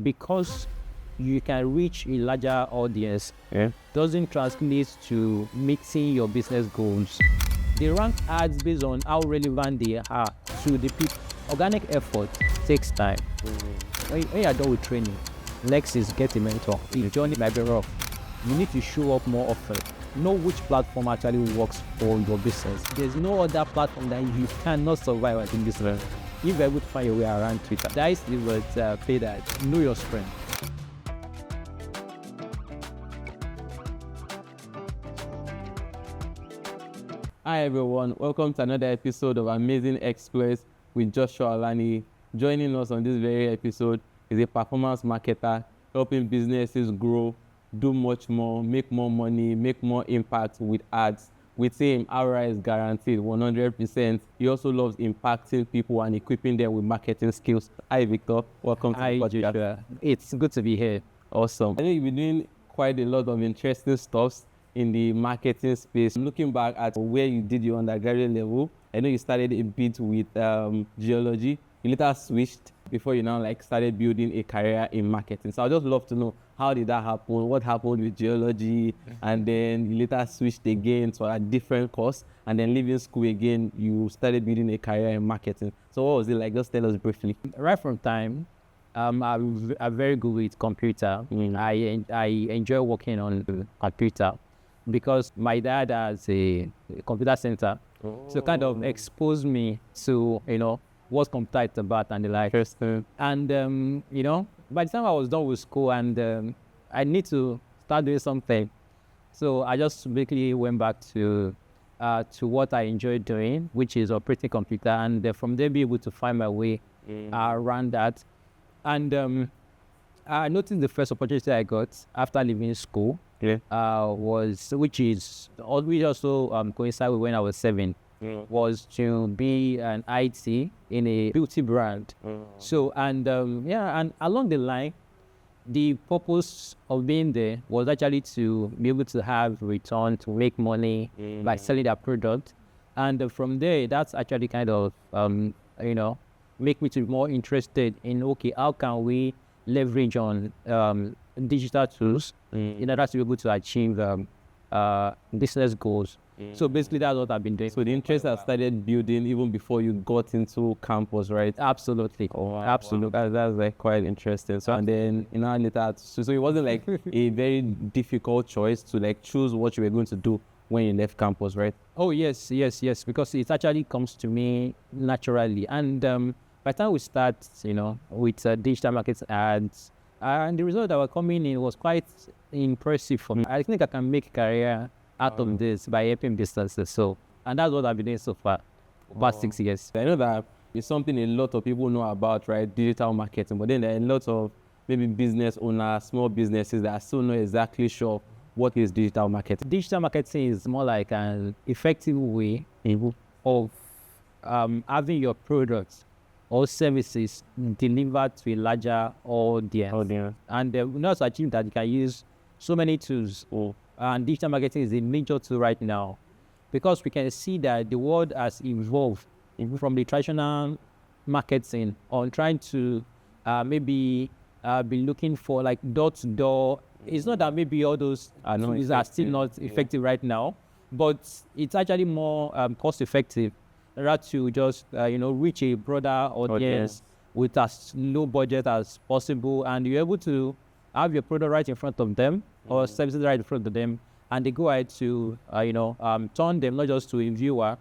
Because you can reach a larger audience, doesn't translate to meeting your business goals. They rank ads based on how relevant they are to the people. Organic effort takes time. When you're done with training, next is get a mentor. The journey might be rough. You need to show up more often. Know which platform actually works for your business. There's no other platform that you cannot survive at in this level. If you're able to find your way around Twitter, that is the word pay that. Know your strength. Hi everyone, welcome to another episode of Amazing Exploits with Joshua Alani. Joining us on this very episode is a performance marketer helping businesses grow, do much more, make more money, make more impact with ads. With him, ROI is guaranteed 100%. He also loves impacting people and equipping them with marketing skills. Hi Victor, welcome to the podcast. Joshua. It's good to be here. Awesome. I know you've been doing quite a lot of interesting stuff in the marketing space. Looking back at where you did your undergraduate level, I know you started a bit with Geology. You later switched before you now started building a career in marketing. So I'd just love to know, how did that happen? What happened with Geology? And then you later switched again to a different course, and then leaving school again, you started building a career in marketing. So what was it like? Just tell us briefly. Right from time, I'm very good with computer. I enjoy working on the computer because my dad has a computer center. So kind of exposed me to, what computer is about and the like. And, by the time I was done with school and I need to start doing something. So I just basically went back to what I enjoyed doing, which is operating computer. And from there, be able to find my way around that. And I noticed the first opportunity I got after leaving school which also coincided with when I was 7, was to be an IT in a beauty brand. So, and along the line, the purpose of being there was actually to be able to have return, to make money by selling their product. And from there, that's actually kind of, make me to be more interested in, okay, how can we leverage on digital tools in order to be able to achieve business goals. So basically that's what I've been doing. So the interest has started building even before you got into campus, right? Absolutely. Absolutely. That's quite interesting. So and then later, so it wasn't a very difficult choice to choose what you were going to do when you left campus, right? Oh yes, because it actually comes to me naturally. And by the time we start, with digital marketing ads, and the result that were coming in was quite impressive for me. I think I can make a career out of this by helping businesses. So, and that's what I've been doing so far, about 6 years. I know that it's something a lot of people know about, right? Digital marketing. But then there are a lot of maybe business owners, small businesses that are still not exactly sure what is digital marketing. Digital marketing is more like an effective way of having your products or services delivered to a larger audience. And in order to achieve that, you can use so many tools. And digital marketing is a major tool right now, because we can see that the world has evolved from the traditional marketing on trying to be looking for door-to-door. It's not that maybe all those tools are still not effective right now, but it's actually more cost-effective rather to just reach a broader audience with as low budget as possible, and you're able to have your product right in front of them or services right in front of them, and they go ahead to turn them not just to a viewer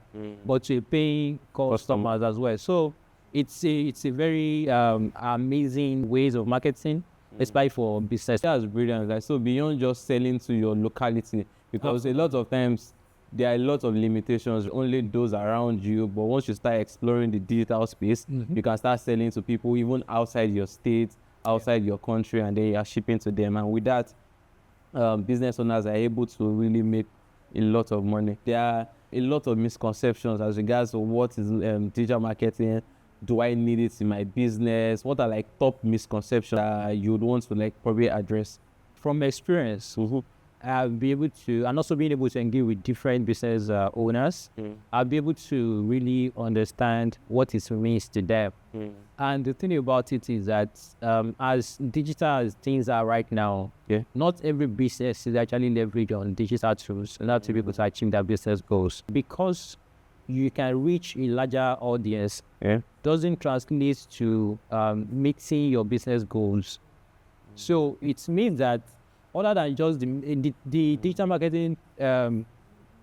but to a paying customers as well. So it's a very amazing ways of marketing, especially for business. That's brilliant. So beyond just selling to your locality, because a lot of times there are a lot of limitations, only those around you. But once you start exploring the digital space, you can start selling to people even outside your state, outside your country, and then you are shipping to them. And with that, business owners are able to really make a lot of money. There are a lot of misconceptions as regards to what is digital marketing. Do I need it in my business? What are top misconceptions that you would want to probably address? From experience, be able to, and also being able to engage with different business owners, I'll be able to really understand what it means to them. And the thing about it is that as digital as things are right now, not every business is actually leveraged on digital tools in order to be able to achieve their business goals. Because you can reach a larger audience, doesn't translate to meeting your business goals. So it means that other than just the digital marketing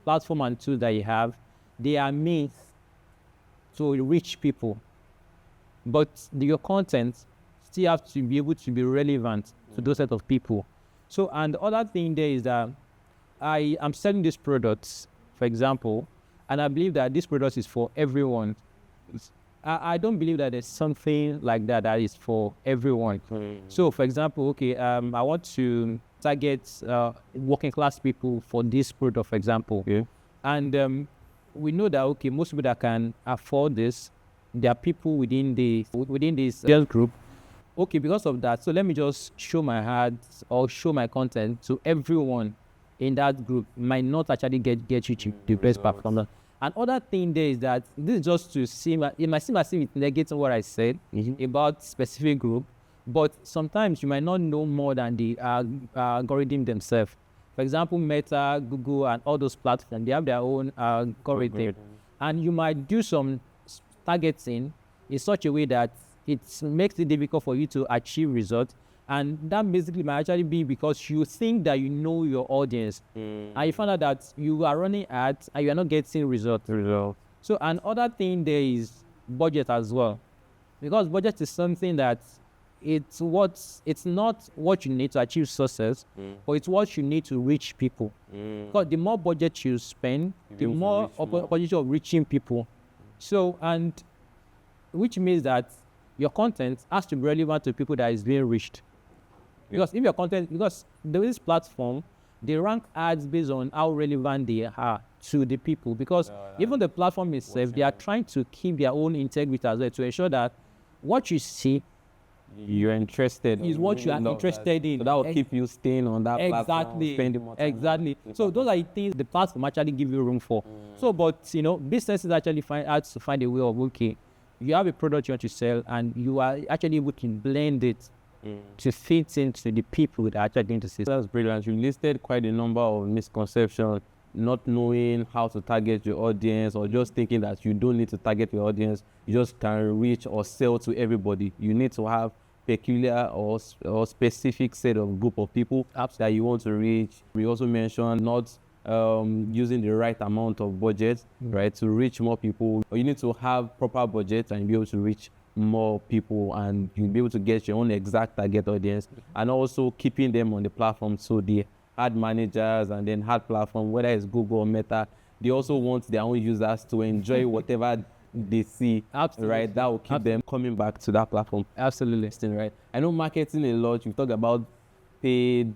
platform and tools that you have, they are means to reach people. But your content still have to be able to be relevant to those set of people. So, and the other thing there is that I am selling these products, for example, and I believe that this product is for everyone. I don't believe that there's something like that that is for everyone. So, for example, okay, I want to target working class people for this product, for example. And we know that, okay, most people that can afford this, there are people within this sales group. Okay, because of that, so let me just show my ads or show my content to everyone in that group. Might not actually get you to the best performer. Another thing there is that this is just to seem, it might seem as if it's negating what I said about specific group, but sometimes you might not know more than the algorithm themselves. For example, Meta, Google, and all those platforms, they have their own algorithm, and you might do some targeting in such a way that it makes it difficult for you to achieve results. And that basically might actually be because you think that you know your audience, and you find out that you are running ads and you are not getting results. So another thing there is budget as well, because budget is something that it's not what you need to achieve success, but it's what you need to reach people. Because the more budget you spend, the more opportunity of reaching people. So, and which means that your content has to be relevant to people that is being reached. Because if your content, because this platform, they rank ads based on how relevant they are to the people. Because even the platform itself, they are trying to keep their own integrity as well to ensure that what you see you're interested is what you are interested in. So that will keep you staying on that platform, spending more time. Exactly. So those are the things the platform actually give you room for. So, but businesses actually have to find a way of, okay, you have a product you want to sell, and you are actually able to blend it to fit into the people that are actually interested. That's brilliant. You listed quite a number of misconceptions, not knowing how to target your audience, or just thinking that you don't need to target your audience. You just can reach or sell to everybody. You need to have peculiar or specific set of group of people that you want to reach. We also mentioned not using the right amount of budget, right, to reach more people. Or you need to have proper budget and be able to reach more people, and you'll be able to get your own exact target audience, and also keeping them on the platform. So the ad managers and then ad platform, whether it's Google or Meta, they also want their own users to enjoy whatever they see. Right? That will keep them coming back to that platform. Absolutely. Right? I know marketing a lot. You've talked about paid,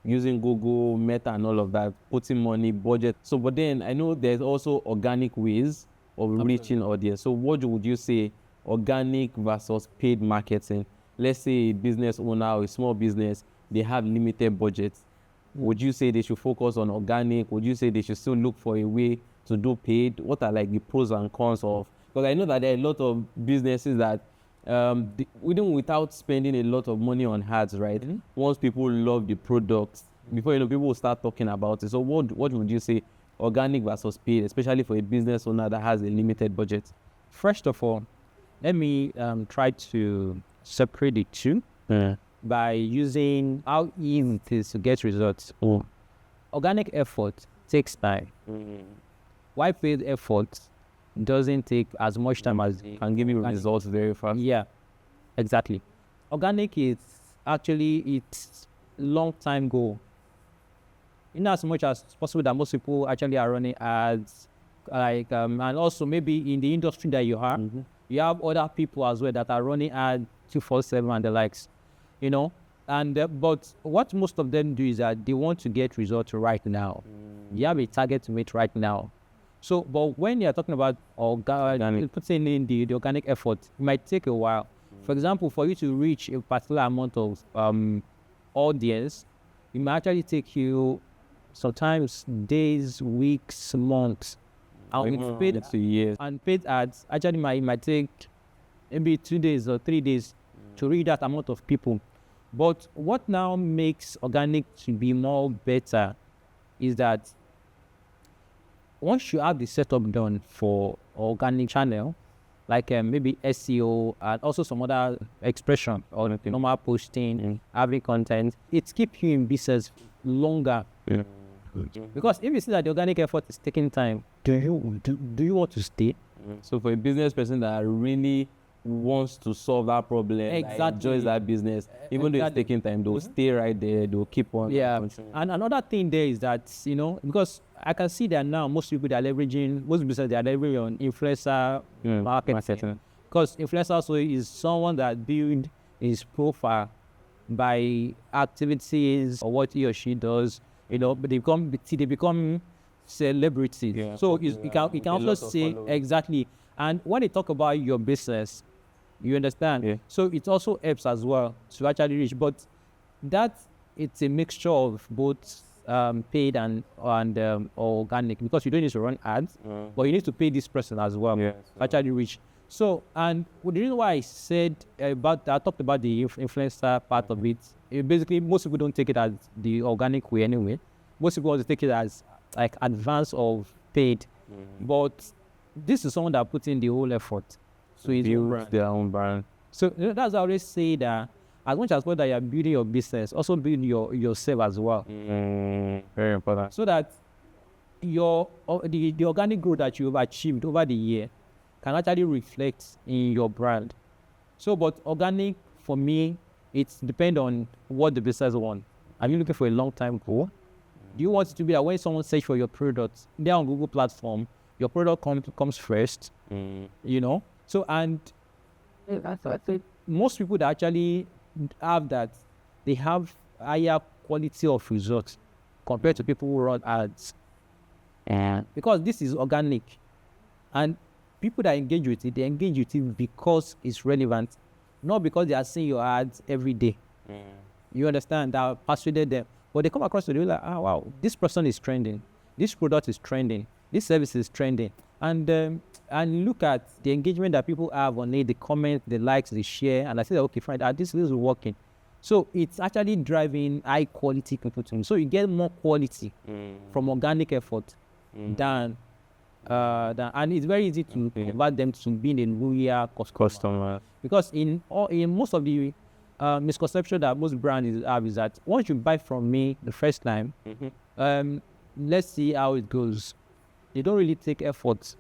using Google, Meta, and all of that, putting money, budget. So, but then I know there's also organic ways of reaching audience. So what would you say, organic versus paid marketing? Let's say a business owner or a small business, they have limited budgets. Would you say they should focus on organic? Would you say they should still look for a way to do paid? What are like the pros and cons of? Because I know that there are a lot of businesses that even without spending a lot of money on ads, right? Once people love the products, before people will start talking about it. So what would you say, organic versus paid, especially for a business owner that has a limited budget? First of all, let me try to separate the two by using how easy it is to get results. Organic effort takes time. Why paid effort doesn't take as much time as can give you results very fast. Yeah, exactly. Organic is actually its long time goal. In as much as possible that most people actually are running ads, like and also maybe in the industry that you are, you have other people as well that are running ads 247 and the likes, And but what most of them do is that they want to get results right now. You have a target to meet right now. So, but when you're talking about putting in the organic effort, it might take a while. For example, for you to reach a particular amount of audience, it might actually take you sometimes days, weeks, months. And with paid to years. and paid ads, actually might take maybe 2 days or 3 days to reach that amount of people. But what now makes organic to be more better is that once you have the setup done for organic channel, like maybe SEO and also some other expression or normal posting, having content, it keeps you in business longer. Because if you see that the organic effort is taking time, do you want to stay? So for a business person that really wants to solve that problem, that enjoys that business, even though it's taking time, they'll stay right there, they'll keep on. And another thing there is that, because I can see that now most people, they are leveraging on influencer marketing. Because influencer also is someone that build his profile by activities or what he or she does, but they become celebrities. So you can also say exactly. And when they talk about your business, you understand. So it also helps as well to actually reach. But it's a mixture of both paid and organic, because you don't need to run ads, but you need to pay this person as well to actually reach. So, and the reason why I talked about the influencer part of it, basically most people don't take it as the organic way anyway. Most people want to take it as like advance of paid, but this is someone that puts in the whole effort. So it's their own brand. So that's why I always say that as much as well that you're building your business, also build yourself as well. Very important. So that the organic growth that you've achieved over the year can actually reflect in your brand. So, but organic for me, it depends on what the business wants. Are you looking for a long-time goal? Do you want it to be that when someone search for your product, they're on Google platform, your product comes first, So, and most people that actually have that, they have higher quality of results compared to people who run ads. Because this is organic. And people that engage with it, they engage with it because it's relevant, not because they are seeing your ads every day. You understand? That persuaded them. But they come across to you like, wow, this person is trending. This product is trending. This service is trending. And look at the engagement that people have on it, the comment, the likes, the share. And I say, okay, fine, this is working. So it's actually driving high quality people to me. So you get more quality from organic effort than and it's very easy to convert them to being a loyal customer. Because in most of the misconception that most brands have is that once you buy from me the first time, let's see how it goes. They don't really take effort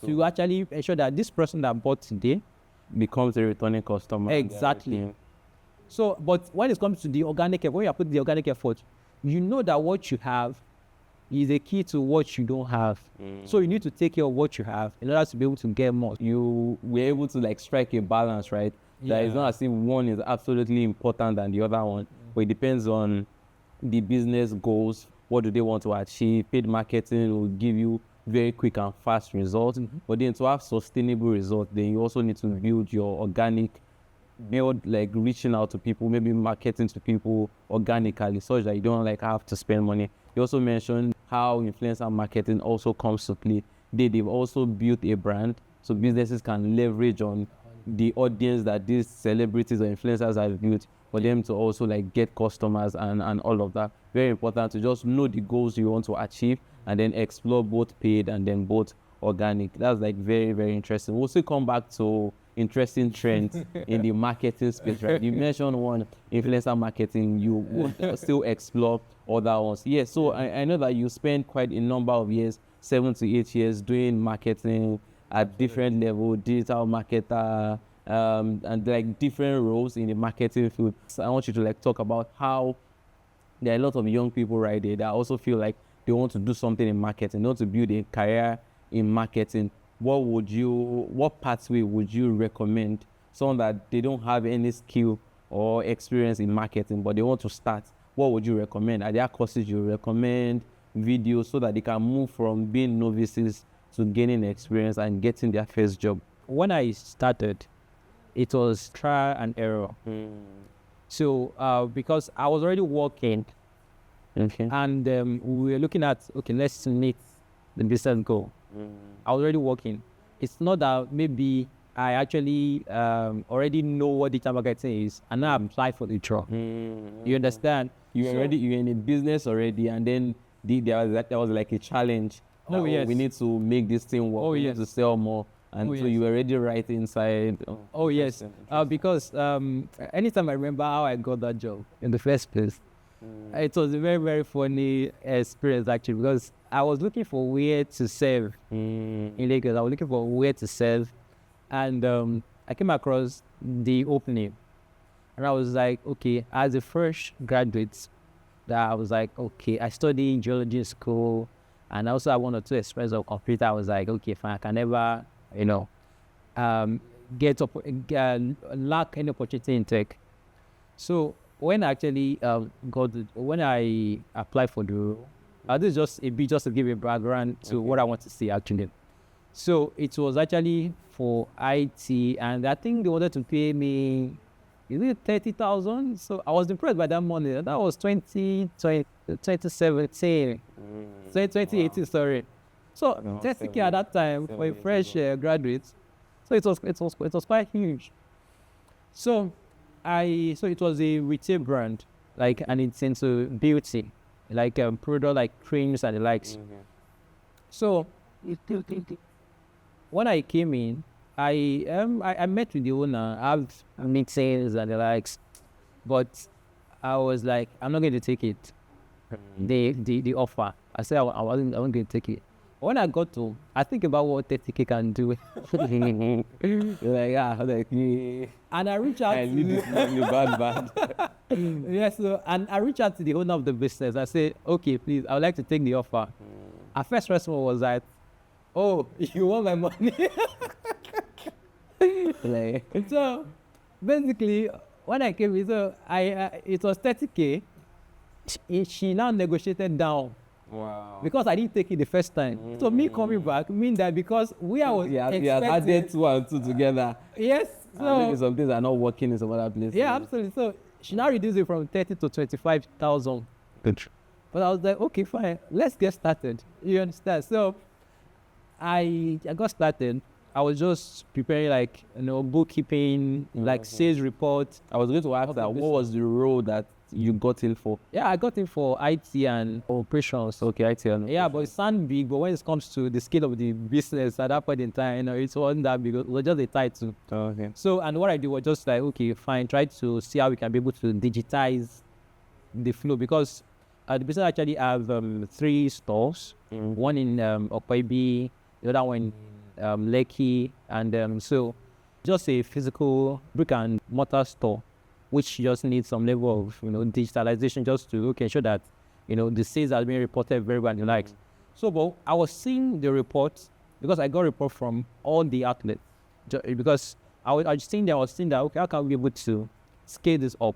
to actually ensure that this person that bought today becomes a returning customer. Exactly. So, but when it comes to the organic effort, when you are putting the organic effort, you know that what you have is a key to what you don't have. So you need to take care of what you have in order to be able to get more. You were able to like strike a balance, right? That it's not as if one is absolutely important than the other one, but it depends on the business goals. What do they want to achieve? Paid marketing will give you very quick and fast results, but then to have sustainable results, then you also need to build your organic, build like reaching out to people, maybe marketing to people organically, such that you don't like have to spend money. You also mentioned how influencer marketing also comes to play. They've also built a brand, so businesses can leverage on the audience that these celebrities or influencers have built for them to also like get customers and all of that. Very important to just know the goals you want to achieve and then explore both paid and then both organic. That's like very, very interesting. We'll still come back to interesting trends in the marketing space, right? You mentioned one, influencer marketing. You would still explore other ones. Yes, so I know that you spent quite a number of years, 7 to 8 years, doing marketing at different level, digital marketer, and like different roles in the marketing field. So I want you to like talk about how there are a lot of young people right there that also feel like they want to do something in marketing, they want to build a career in marketing. What pathway would you recommend someone that they don't have any skill or experience in marketing, but they want to start? What would you recommend? Are there courses you recommend, videos, so that they can move from being novices to gaining experience and getting their first job? When I started, it was trial and error. So because I was already working Okay. And we were looking at, okay, let's meet the business goal. I was already working. It's not that maybe I actually already know what digital marketing is, and now I apply for the job. You understand? You're in a business already, and then there was like a challenge. Oh, yes. We need to make this thing work. Oh, we yes. need to sell more, and Oh, so yes. you were already right inside. Oh, yes. Interesting. Because anytime I remember how I got that job in the first place, it was a very, very funny experience actually, because I was looking for where to serve in Lagos. I was looking for where to serve, and I came across the opening, and I was like, okay, as a fresh graduate, that I was like, okay, I studied geology in school, and also I 1 or 2 experience of computer. I was like, okay, fine, I can never, lack any opportunity in tech. So when I actually when I applied for the role, this is just a bit just to give a background to what I want to see actually. So it was actually for IT, and I think they wanted to pay me, is it 30,000? So I was impressed by that money. That was 2017, 2018, sorry. So 30K at that time for a fresh graduate. So it was quite huge. So it was a retail brand, like, and it's into beauty, like product like creams and the likes. So when I came in, I met with the owner, I have meetings and the likes, but I was like, I'm not going to take it. The offer. I said I wasn't going to take it. When I got home, I think about what 30K can do. And I reached out You bad. yes, and I reached out to the owner of the business. I said, okay, please, I would like to take the offer. Our first response was that, oh, you want my money? So basically, when I came in, so it was 30K. She now negotiated down. Wow. Because I didn't take it the first time. So me coming back mean that because we are expecting added 2 and 2 together. Yes. So maybe some things are not working in some other places. yeah, absolutely. So she now reduced it from 30 to 25,000. But I was like, okay, fine, let's get started. You understand? So I got started. I was just preparing like bookkeeping, like sales report. I was going to ask that what was the role that you got in for? Yeah, I got in for IT and operations. Okay, IT and yeah, but it sounds big, but when it comes to the scale of the business at that point in time, it wasn't that big. It was just a title. Okay. So, and what I did was just like, okay, fine, try to see how we can be able to digitize the flow, because the business actually have 3 stores, one in Okpaibi, the other one in Lekki, and so just a physical brick and mortar store, which just needs some level of digitalization just to ensure that the sales are being reported very well and the likes. So, but I was seeing the reports because I got a report from all the outlets, because I was seeing that okay, how can we be able to scale this up?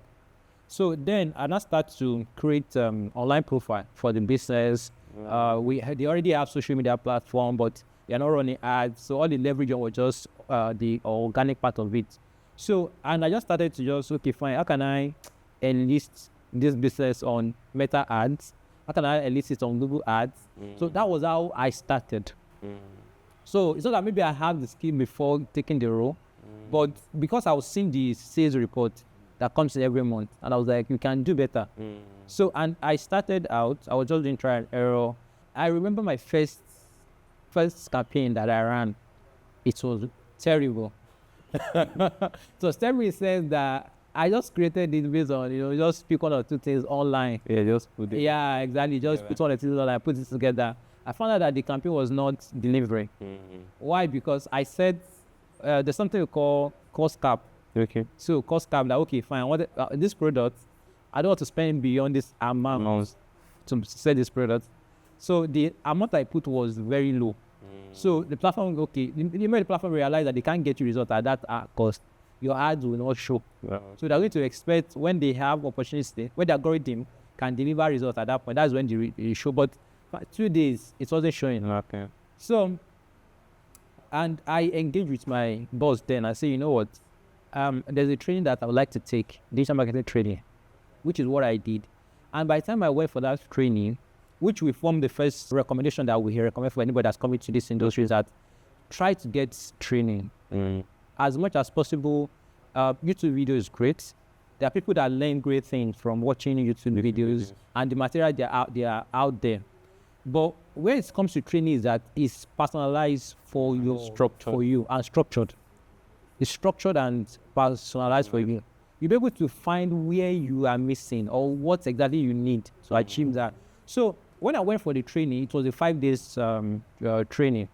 So then I now start to create online profile for the business. They already have social media platform, but they're not running ads. So all the leverage was just the organic part of it. So, and I just started to okay, fine, how can I enlist this business on Meta ads? How can I enlist it on Google ads? So that was how I started. So it's not that maybe I have the skill before taking the role, but because I was seeing the sales report that comes in every month, and I was like, you can do better. So, and I started out, I was just doing trial and error. I remember my first campaign that I ran. It was terrible. So Stephanie says that I just created it based on, just pick 1 or 2 things online. Yeah, just put it. Yeah, exactly. Just put 1 or 2 things online, put it together. I found out that the campaign was not delivering. Why? Because I said there's something we call cost cap. Okay. So cost cap, that okay, fine. What this product, I don't want to spend beyond this amount to sell this product. So the amount I put was very low. So the platform, okay, the platform realized that they can't get you results at that cost. Your ads will not show. So they're going to expect when they have opportunity, when the algorithm can deliver results at that point, that's when they show. But for 2 days, it wasn't showing. Okay. So, and I engaged with my boss then. I say, you know what? There's a training that I would like to take, digital marketing training, which is what I did. And by the time I went for that training, which we formed the first recommendation that we recommend for anybody that's coming to this industry, is that try to get training as much as possible. YouTube video is great. There are people that learn great things from watching YouTube videos, and the material they are out there. But when it comes to training, is that it's personalized for you and structured. It's structured and personalized for you. You'll be able to find where you are missing or what exactly you need to achieve that. So when I went for the training, it was a 5 days training.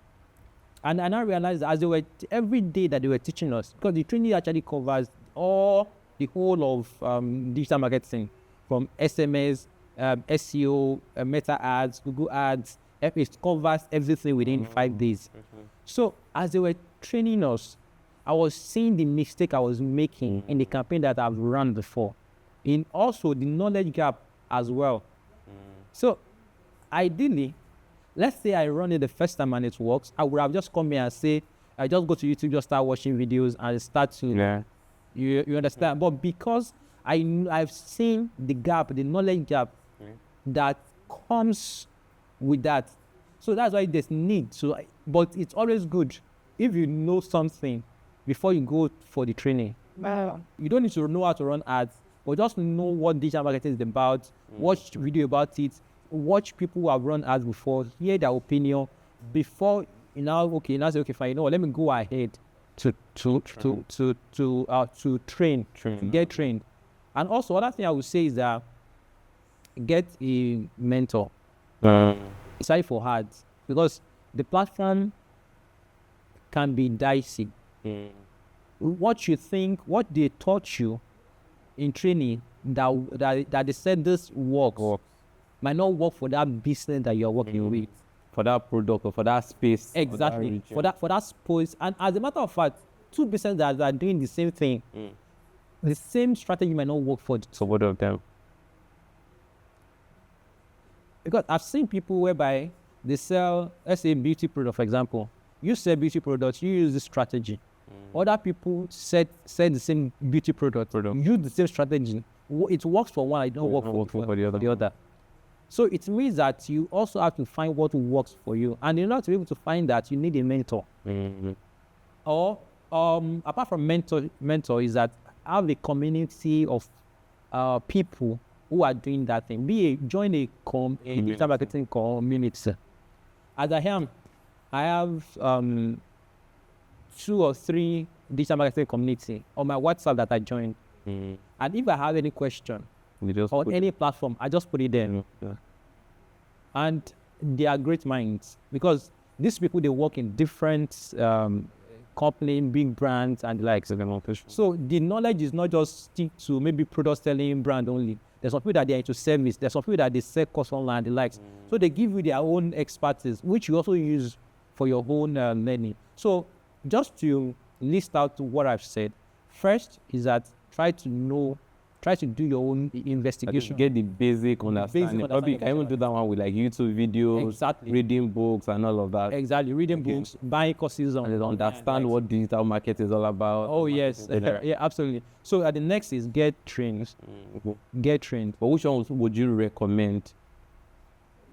And I now realized as they were every day that they were teaching us, because the training actually covers the whole of digital marketing, from SMS, SEO, Meta ads, Google ads. It covers everything within 5 days. So as they were training us, I was seeing the mistake I was making in the campaign that I've run before, in also the knowledge gap as well. So ideally, let's say I run it the first time and it works, I would have just come here and say, I just go to YouTube, just start watching videos and start to, you understand? But because I've seen the gap, the knowledge gap that comes with that. So that's why there's need. So, but it's always good if you know something before you go for the training. You don't need to know how to run ads, but just know what digital marketing is about, watch video about it, watch people who have run ads before, hear their opinion before now say, okay, fine, let me go ahead to train, get trained. And also other thing I would say is that get a mentor. Sorry for ads, because the platform can be dicey. What you think, what they taught you in training that they said this works might not work for that business that you're working with, for that product or for that space. Exactly, for that space. And as a matter of fact, two businesses that are doing the same thing, the same strategy might not work for both of them. Because I've seen people whereby they sell, let's say, beauty product, for example. You sell beauty products, you use this strategy. Other people sell the same beauty product. Use the same strategy. It works for one, it don't work for the other. So it means that you also have to find what works for you. And in order to be able to find that, you need a mentor. Or apart from mentor is that have a community of people who are doing that thing. Join a digital marketing community. As I have 2 or 3 digital marketing community on my WhatsApp that I joined. And if I have any question on any platform, I just put it there. And they are great minds, because these people, they work in different company, big brands and the likes. So the knowledge is not just stick to maybe product selling brand only. There's some people that they're into service. There's some people that they sell course online and the likes. So they give you their own expertise, which you also use for your own learning. So just to list out what I've said, first is that try to do your own investigation. Get the basic understanding. Probably you can even do that one with like YouTube videos, reading books and all of that. Exactly, reading books, buying courses on understand what digital market is all about. Oh yes, yeah, absolutely. So the next is get trained. Get trained. But which ones would you recommend?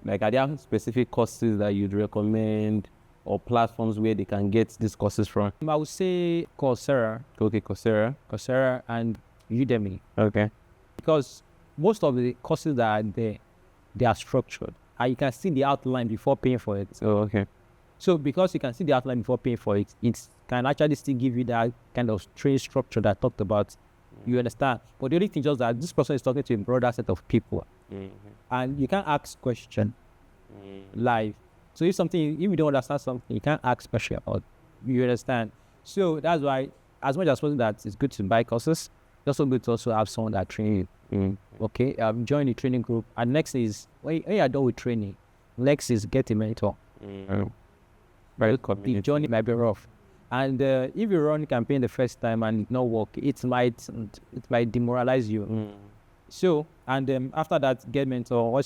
Like, are there specific courses that you'd recommend, or platforms where they can get these courses from? I would say Coursera. Okay, Coursera and Udemy. Okay. Because most of the courses that are there, they are structured, and you can see the outline before paying for it. Oh, okay. So because you can see the outline before paying for it, it can actually still give you that kind of strange structure that I talked about. You understand? But the only thing is that this person is talking to a broader set of people, and you can ask questions live. So if you don't understand something, you can't ask special about. You understand? So that's why, as much as possible, that it's good to buy courses, it's also good to also have someone that train you. Okay, join the training group. And next is, when you're done with training, next is get a mentor. The journey might be rough. And if you run a campaign the first time and it not work, it might demoralize you. So, and after that, get mentor,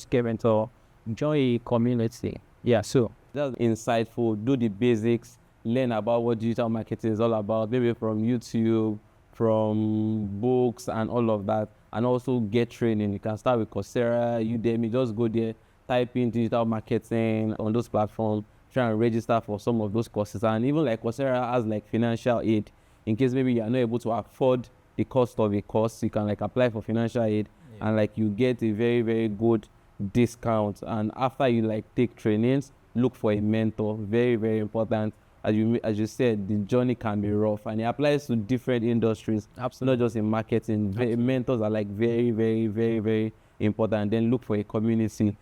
join a community. Yeah, so that's insightful. Do the basics, learn about what digital marketing is all about, maybe from YouTube, from books and all of that. and also get training. You can start with Coursera, Udemy, just go there, type in digital marketing on those platforms, try and register for some of those courses. And even like Coursera has like financial aid in case maybe you are not able to afford the cost of a course. You can like apply for financial aid, and like you get a very, very good discount. And after you like take trainings, look for a mentor. Very, very important. As you said, the journey can be rough, and it applies to different industries. Absolutely. Not just in marketing. Mentors are like very, very, very, very important. Then look for a community.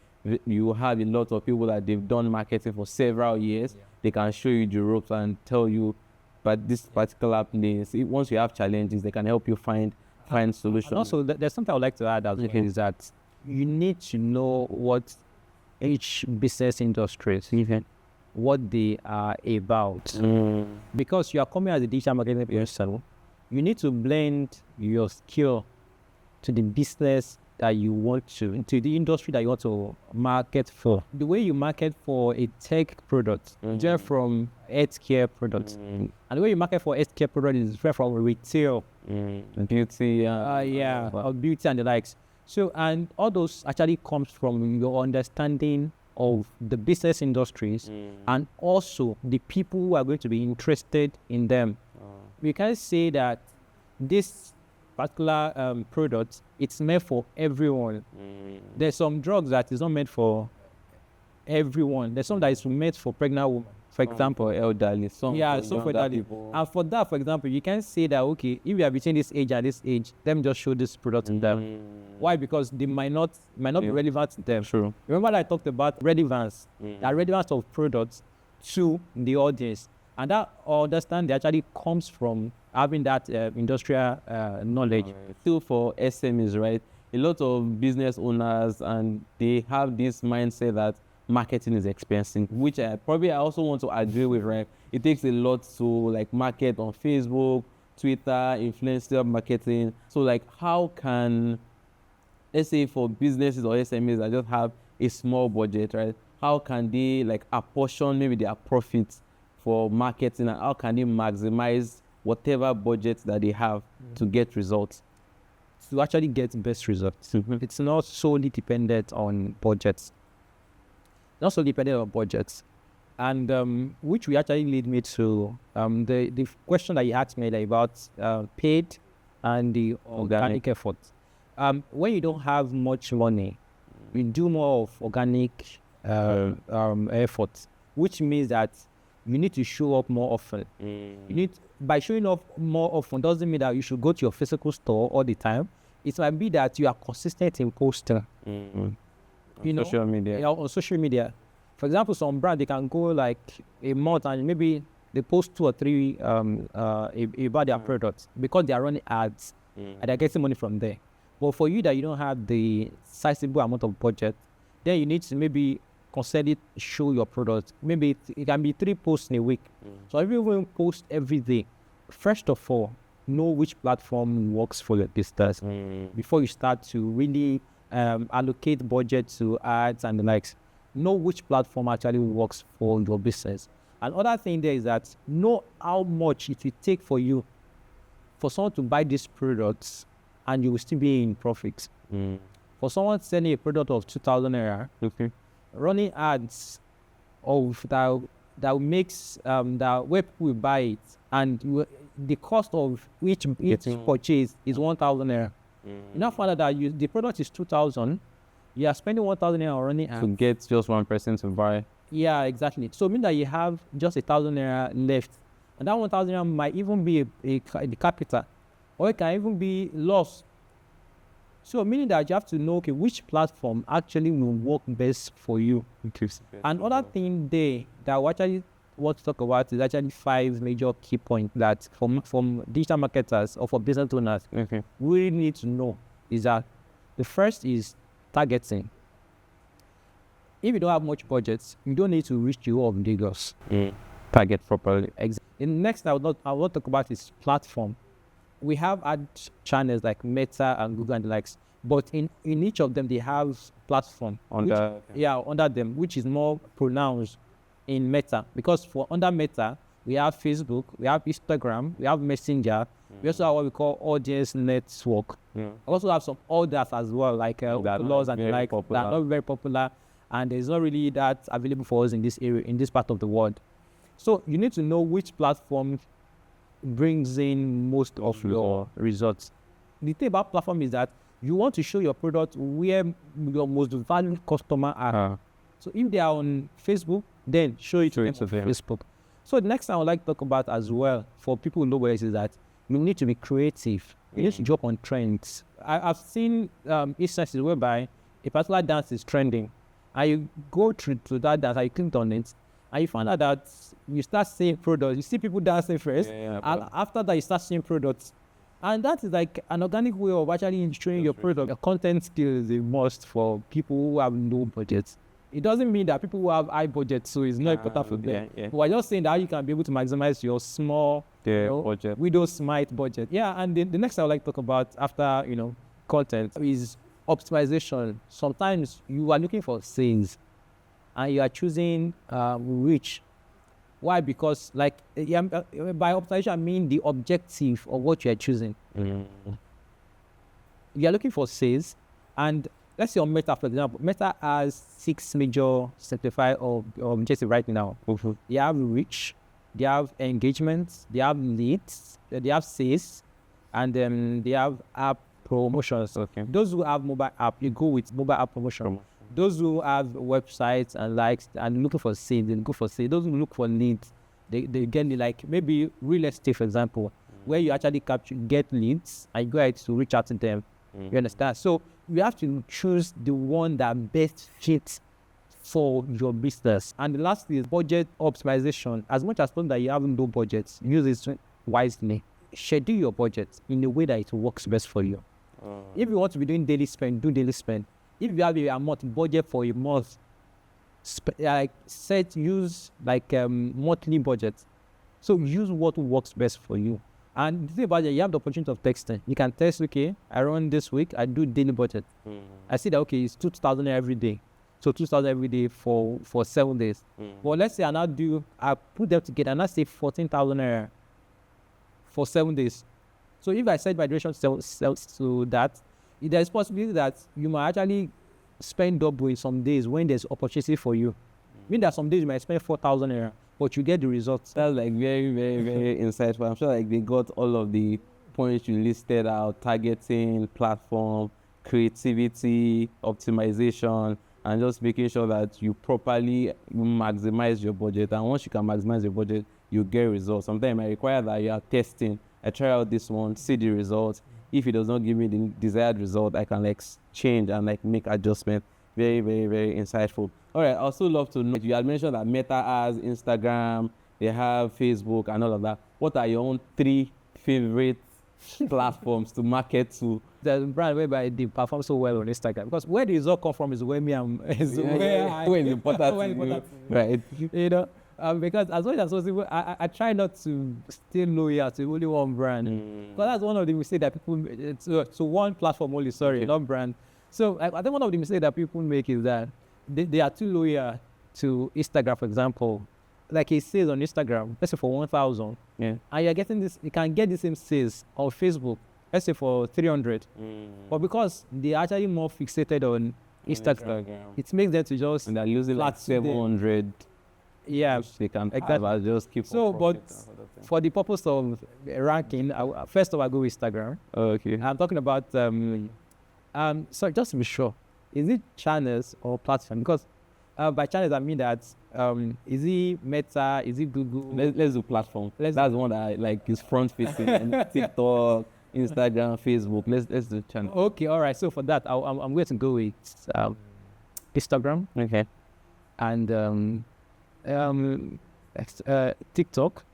You have a lot of people that they've done marketing for several years. They can show you the ropes and tell you, but this particular place, once you have challenges, they can help you find solutions. And also, there's something I would like to add as well, is that you need to know what each business industry is, even what they are about. Because you are coming as a digital marketing person, you need to blend your skill to the business that you want to the industry that you want to market for. The way you market for a tech product is different from healthcare products. And the way you market for healthcare product is different from retail. Beauty. Or beauty and the likes. So, and all those actually comes from your understanding of the business industries and also the people who are going to be interested in them. We can say that this particular product, it's meant for everyone. There's some drugs that is not meant for everyone. There's some that is meant for pregnant women, for example. Elderly. For elderly. People. And for that, for example, you can say that, okay, if you are between this age and this age, let me just show this product to them. Why? Because they might not be relevant to them. True. Remember that I talked about relevance, the relevance of products to the audience. And that understanding actually comes from having that industrial knowledge. Still for SMEs, right? A lot of business owners, and they have this mindset that marketing is expensive, which I also want to agree with, right? It takes a lot to like market on Facebook, Twitter, influencer marketing. So like, how can, let's say for businesses or SMEs that just have a small budget, right? How can they like apportion maybe their profits for marketing, and how can they maximize whatever budget that they have to get results? To actually get best results. It's not solely dependent on budgets. And which will actually lead me to the question that you asked me about paid and the organic effort. When you don't have much money, you do more of organic effort, which means that you need to show up more often. By showing up more often doesn't mean that you should go to your physical store all the time. It might be that you are consistent in posting. Social media. Yeah, on social media. For example, some brand, they can go like a month and maybe they post 2 or 3 about their products because they are running ads and they're getting money from there. But for you that you don't have the sizable amount of budget, then you need to maybe constantly show your product. Maybe it can be 3 posts in a week. So everyone post every day. First of all, know which platform works for your business before you start to really allocate budget to ads and the likes. Know which platform actually works for your business. Another thing there is that know how much it will take for you for someone to buy these products and you will still be in profit. For someone selling a product of 2,000 naira, running ads of that makes that where people will buy it, and the cost of each purchase is 1,000 naira. You now find out that the product is 2,000. You are spending 1,000 naira on running ads to get just one person to buy. Yeah, exactly. So mean that you have just 1,000 naira left, and that 1,000 naira might even be the capital, or it can even be loss. So meaning that you have to know, okay, which platform actually will work best for you. Another thing there that we actually want to talk about is actually 5 major key points that from digital marketers or for business owners we need to know. Is that the first is targeting. If you don't have much budget, you don't need to reach the whole of Lagos. Target properly. The next I will talk about is platform. We have ad channels like Meta and Google and the likes, but in each of them they have platform under them, which is more pronounced in Meta, because for under Meta we have Facebook, we have Instagram, we have Messenger, We also have what we call audience network. Yeah. We also have some others as well, like laws and like that are not very popular, and there's not really that available for us in this area, in this part of the world. So you need to know which platform brings in most of your results. The thing about platform is that you want to show your product where your most valued customer are. So if they are on Facebook, then show it to them on Facebook. So the next thing I would like to talk about as well for people who know what it is that you need to be creative. You need to jump on trends. I've seen instances whereby a particular dance is trending, and you go through to that dance, and you click on it, and you find out that you start seeing products. You see people dancing first, and after that you start seeing products. And that is like an organic way of actually showing your product. Your content skill is a must for people who have no budget. It doesn't mean that people who have high budget, so it's not important for them. We're just saying that you can be able to maximize your small budget, widow's smite budget. Yeah, and the next I would like to talk about after content is optimization. Sometimes you are looking for sales, and you are choosing reach. Why? Because by optimization I mean the objective of what you are choosing. You are looking for sales, and let's say on Meta, for example, Meta has 6 major simplified objectives right now. They have reach, they have engagement, they have leads, they have sales, and then they have app promotions. Those who have mobile app, you go with mobile app promotion. Those who have websites and likes and looking for sales, they go for sales. Those who look for leads, they get like maybe real estate, for example, where you actually get leads and you go ahead to reach out to them. You understand? So you have to choose the one that best fits for your business. And the last is budget optimization. As much as possible that you have no budget, use it wisely. Schedule your budget in a way that it works best for you. If you want to be doing daily spend, do daily spend. If you have a month budget for a month, use monthly budget. So use what works best for you. And the thing about it, you have the opportunity of texting. You can text, okay, I run this week, I do daily budget. I see that, okay, it's 2,000 every day. So 2,000 every day for 7 days. But let's say I put them together and I say 14,000 for 7 days. So if I set my duration to that, there's possibility that you might actually spend double in some days when there's opportunity for you. Mean that some days you might spend 4,000 but you get the results. That's like very, very, very insightful. I'm sure like they got all of the points you listed out: targeting, platform, creativity, optimization, and just making sure that you properly maximize your budget. And once you can maximize your budget, you get results. Sometimes it might require that you are testing. I try out this one, see the results. If it does not give me the desired result, I can change and make adjustment. Very, very, very insightful. All right, I also love to know, you had mentioned that Meta has Instagram, they have Facebook and all of that. What are your own 3 favorite platforms to market to? The brand whereby they perform so well on Instagram, because where the result come from is where me am. Where it's important. Right. Because as much as possible, I try not to stay loyal to only one brand. Because that's one of the mistakes that people. So one platform only. Sorry, not brand. So I think one of the mistakes that people make is that they are too loyal to Instagram, for example. Like it says on Instagram, let's say for 1,000, and you're getting this, you can get the same sales on Facebook, let's say for 300. But because they're actually more fixated on Instagram, it makes them to just. And they're using like 700. Yeah, they can exactly. Just keep. So, but for the purpose of ranking, first of all, I go with Instagram. Okay. I'm talking about so just to be sure, is it channels or platform? Because by channels I mean that is it Meta, is it Google? Let's do platform. That's the one that is front facing and TikTok, Instagram, Facebook. Let's do channel. Okay, all right. So for that, I'm going to go with Instagram. Okay. And TikTok.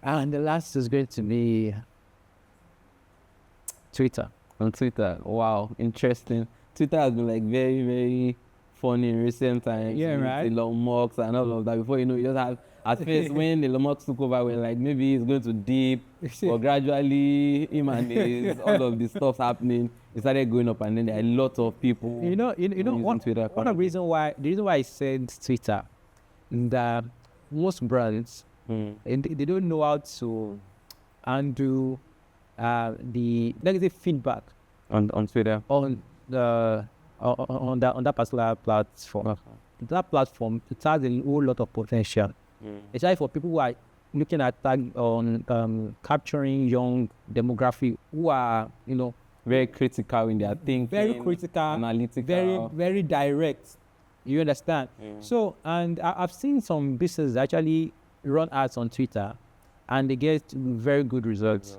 And the last is going to be Twitter. On Twitter, wow, interesting. Twitter has been very, very funny in recent times. Yeah, right. Elon Musk and all of that. Before you know, you just have at first when Elon Musk took over, we're maybe it's going to dip, but gradually him and his all of the stuff happening, it started going up, and then there are a lot of people. One of the reason why I said Twitter, that most brands they don't know how to and do the negative feedback On Twitter. on the on that particular platform. That platform, it has a whole lot of potential. Especially for people who are looking at capturing young demographic who are, Very critical in their thinking. very critical, Analytical. very direct. You understand? So, and I've seen some businesses actually run ads on Twitter, and they get very good results.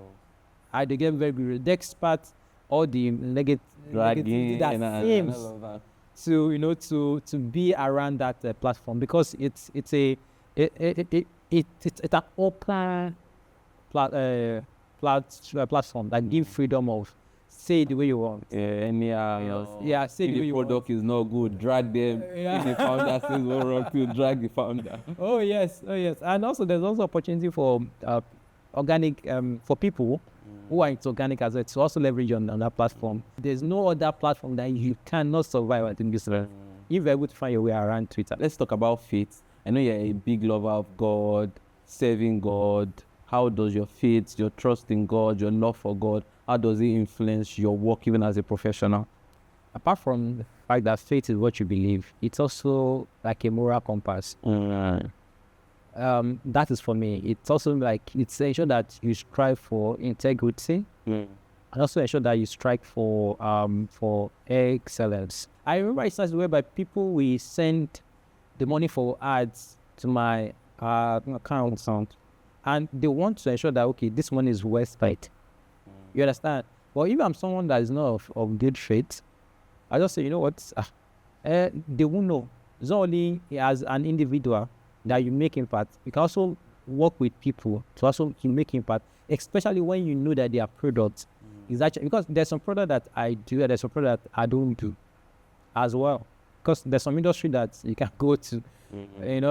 They get very good results. Despite all the negativity that seems all of that. to be around that platform, because it's an open platform that gives freedom of say it the way you want. Say Say if the way the you want. product is not good, drag them. If the founder says one wrong to drag the founder. Oh yes, and also there's also opportunity for organic for people who are into organic as well to also leverage on that platform. There's no other platform that you cannot survive at in this level if you're able to find your way around Twitter. Let's talk about faith. I know you're a big lover of God, serving God. How does your faith, your trust in God, your love for God, how does it influence your work even as a professional? Apart from the fact that faith is what you believe, it's also like a moral compass. That is for me. It's also like it's ensure that you strive for integrity, and also ensure that you strive for excellence. I remember instances whereby people will send the money for ads to my account, and they want to ensure that okay, this money is worth it. You understand? But if I'm someone that is not of good faith, I just say, you know what, they won't know. It's not only as an individual that you make impact. You can also work with people to also make impact, especially when you know that their product is actually, because there's some product that I do and there's some product that I don't do as well. Because there's some industry that you can go to,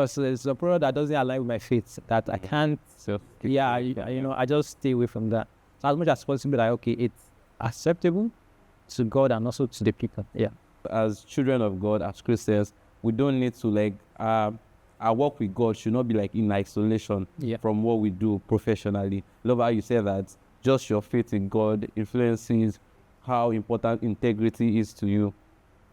so it's a product that doesn't align with my faith that I can't. So I just stay away from that. So as much as possible, like okay, it's acceptable to God and also to the people. Yeah. As children of God, as Christians, we don't need to our work with God should not be like in isolation from what we do professionally. Love how you say that just your faith in God influences how important integrity is to you.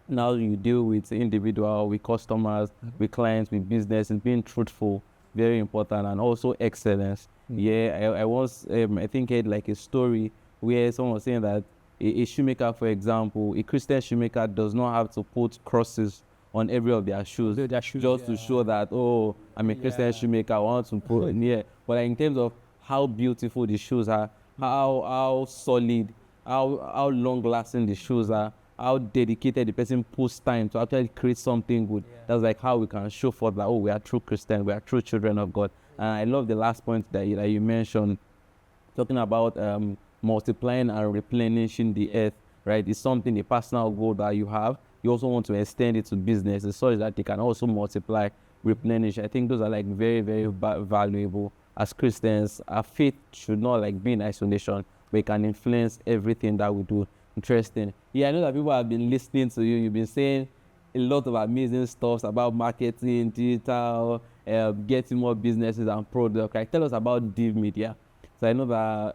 Now you deal with individual, with customers, with clients, with business, and being truthful, very important, and also excellence. I once I think had like a story where someone was saying that a shoemaker, for example, a Christian shoemaker does not have to put crosses on every of their shoes, just to show that, oh, I'm a Christian shoemaker, I want to put but in terms of how beautiful the shoes are, how solid, how long lasting the shoes are, how dedicated the person puts time to actually create something good. That's like how we can show forth that, oh, we are true Christians, we are true children of God. And I love the last point that you mentioned, talking about multiplying and replenishing the earth, right? It's something, a personal goal that you have. You also want to extend it to businesses so that they can also multiply, replenish. I think those are like very, very valuable. As Christians, our faith should not like be in isolation, but it can influence everything that we do. Interesting. I know that people have been listening to you. You've been saying a lot of amazing stuff about marketing, digital, getting more businesses and products. Like, tell us about DivMedia. So I know that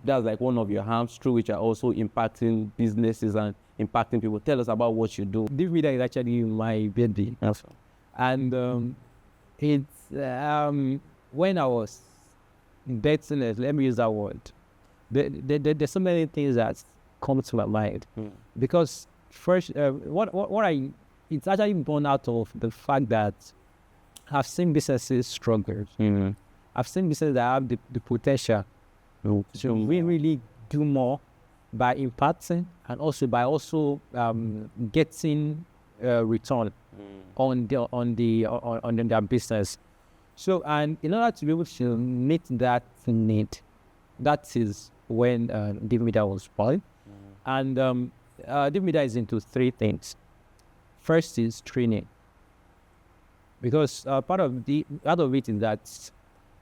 that's like one of your arms through which are also impacting businesses and impacting people. Tell us about what you do. DivMedia is actually my baby. And it's when I was betting it, let me use that word. There's so many things that come to my mind. Because first, it's actually born out of the fact that I've seen businesses struggle. I've seen businesses that have the potential to really do more by impacting and also by getting return on their business. So, and in order to be able to meet that need, that is when DivMedia was born. And DivMedia is into three things. First is training, because part of it is that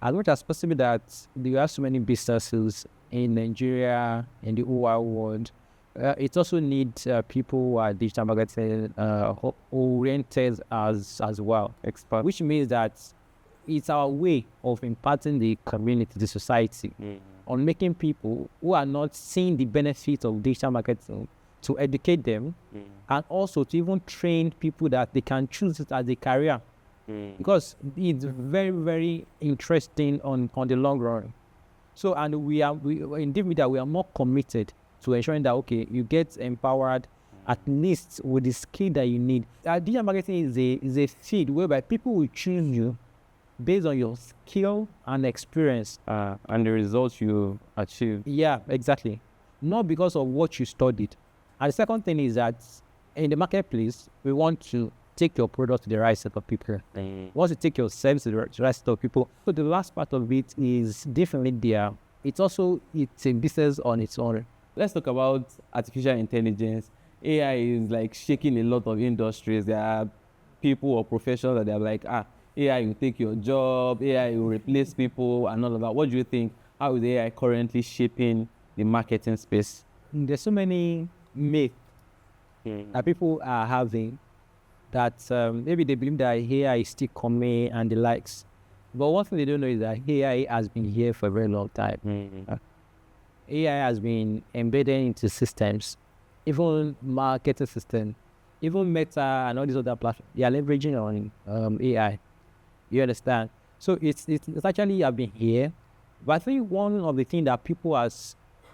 as much as possible that you have so many businesses in Nigeria, in the whole world, it also needs people who are digital marketing oriented as well. Expert. Which means that it's our way of impacting the community, the society, on making people who are not seeing the benefits of digital marketing to educate them, and also to even train people that they can choose it as a career, because it's very, very interesting on the long run. So, and we in DivMedia, we are more committed to ensuring that, okay, you get empowered at least with the skill that you need. Digital marketing is a field whereby people will choose you based on your skill and experience. And the results you achieve. Yeah, exactly. Not because of what you studied. And the second thing is that in the marketplace, we want to take your product to the right set of people. We want to take your service to the right set of people. So the last part of it is DivMedia. It's a business on its own. Let's talk about artificial intelligence. AI is like shaking a lot of industries. There are people or professions that they're like, AI will take your job, AI will replace people and all of that. What do you think? How is AI currently shaping the marketing space? There's so many myths that people are having that maybe they believe that AI is still coming and the likes. But one thing they don't know is that AI has been here for a very long time. AI has been embedded into systems, even marketing system, even Meta and all these other platforms. They are leveraging on AI. You understand? So it's actually have been here. But I think one of the things that people are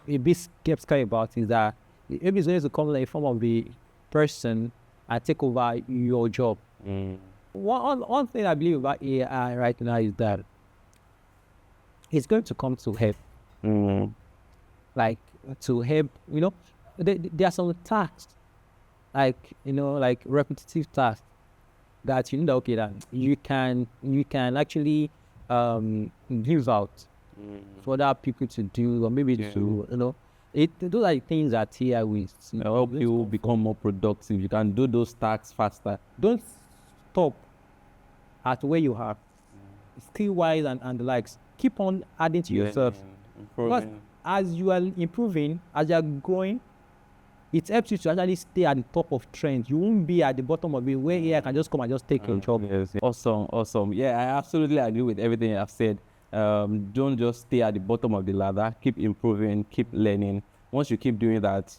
a bit skeptical about is that maybe it's going to come in the form of the person and take over your job. One thing I believe about AI right now is that it's going to come to help. Like to help, there are some tasks, like repetitive tasks that that you can actually give out for other people to do, or maybe to those are the things that here will help you become more productive. You can do those tasks faster. Don't stop at where you are. Skill wise and the likes. Keep on adding to yourself. Because as you are improving, as you are growing, it helps you to actually stay at the top of trends. You won't be at the bottom of it where AI can just come and just take your job. Yes. Awesome. Yeah, I absolutely agree with everything you have said. Don't just stay at the bottom of the ladder. Keep improving, keep learning. Once you keep doing that,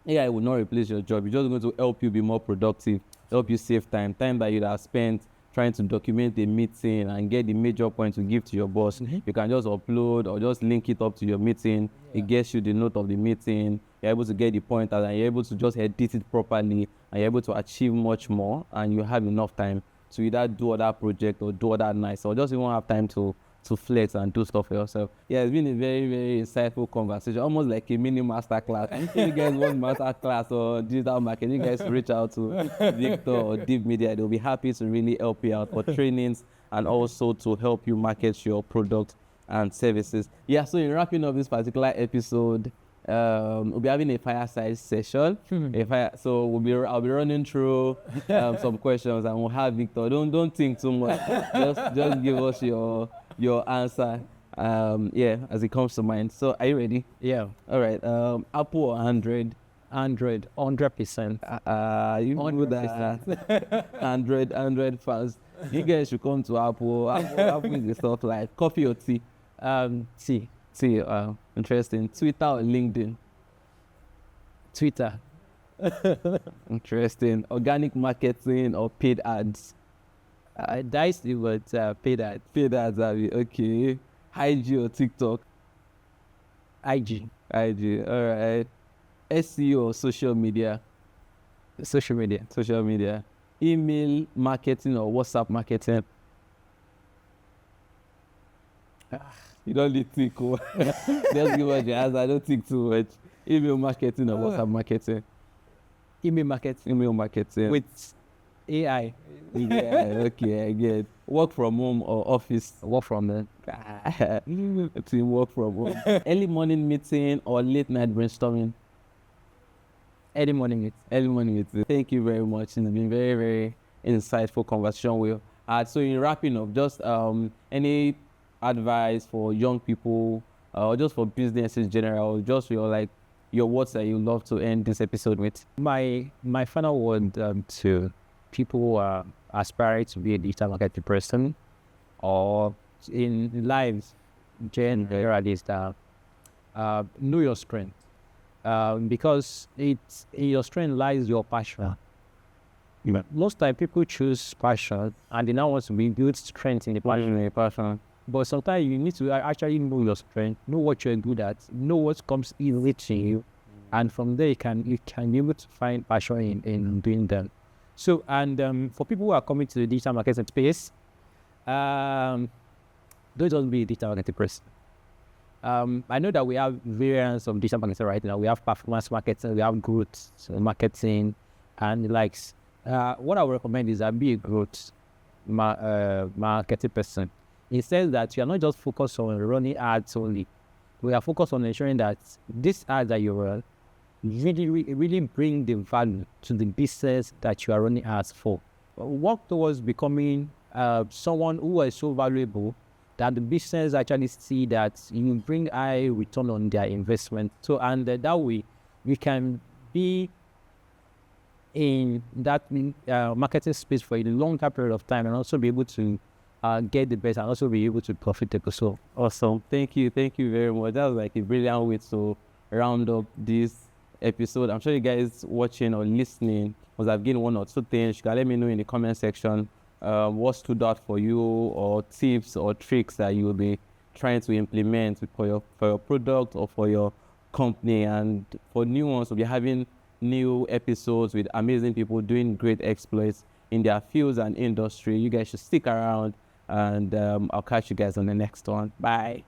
AI will not replace your job. It's just going to help you be more productive, help you save time that you'd have spent trying to document a meeting and get the major point to give to your boss. You can just upload or just link it up to your meeting. It gets you the note of the meeting. You're able to get the point and you're able to just edit it properly, and you're able to achieve much more, and you have enough time to either do other project or do other nice, or just even have time to flex and do stuff for yourself. Yeah, it's been a very, very insightful conversation, almost like a mini master class. If you guys want master class or digital marketing, you guys reach out to Victor or DivMedia. They'll be happy to really help you out for trainings and also to help you market your product and services. Yeah, so in wrapping up this particular episode, we'll be having a fireside session. So I'll be running through some questions, and we'll have Victor. Don't think too much. Just give us your answer. As it comes to mind. So are you ready? Yeah. All right. Apple or Android? Android, 100%. You know that Android fans. You guys should come to Apple. Apple is the stuff like coffee or tea. Tea. Interesting. Twitter or LinkedIn? Twitter. Interesting. Organic marketing or paid ads? Dice the word paid ads. Paid ads, okay. IG or TikTok? IG. All right. SEO or social media? Social media. Email marketing or WhatsApp marketing? You don't need to think. Just give us your answer. I don't think too much. Email marketing or WhatsApp marketing? Email marketing. With AI. Yeah, okay, I get it. Work from home or office? Work from home. Team work from home. Early morning meeting or late night brainstorming? Early morning meeting. Thank you very much. It's been very, very insightful conversation with you. So in wrapping up, just any advice for young people or just for businesses in general, just your words that you love to end this episode with? My final word to people who are aspiring to be a digital marketing person or in lives, generally is that know your strength, because it's in your strength lies your passion. Most time people choose passion and they now want to build strength in the passion. But sometimes you need to actually know your strength, know what you're good at, know what comes easily to you, and from there you can be able to find passion in doing them. So, and for people who are coming to the digital marketing space, don't just be a digital marketing person. I know that we have variants of digital marketing right now. We have performance marketing, we have growth marketing, and the likes. What I would recommend is that be a growth marketing person. It says that you are not just focused on running ads only. We are focused on ensuring that these ads that you run really bring the value to the business that you are running ads for. Work towards becoming someone who is so valuable that the business actually see that you bring high return on their investment. So, and that way we can be in that marketing space for a longer period of time and also be able to get the best and also be able to profit it. So awesome. Thank you very much. That was like a brilliant way to round up this episode. I'm sure you guys watching or listening must have gained one or two things. You can let me know in the comment section what stood out for you, or tips or tricks that you will be trying to implement for your product or for your company. And for new ones, we'll be having new episodes with amazing people doing great exploits in their fields and industry. You guys should stick around, and I'll catch you guys on the next one. Bye.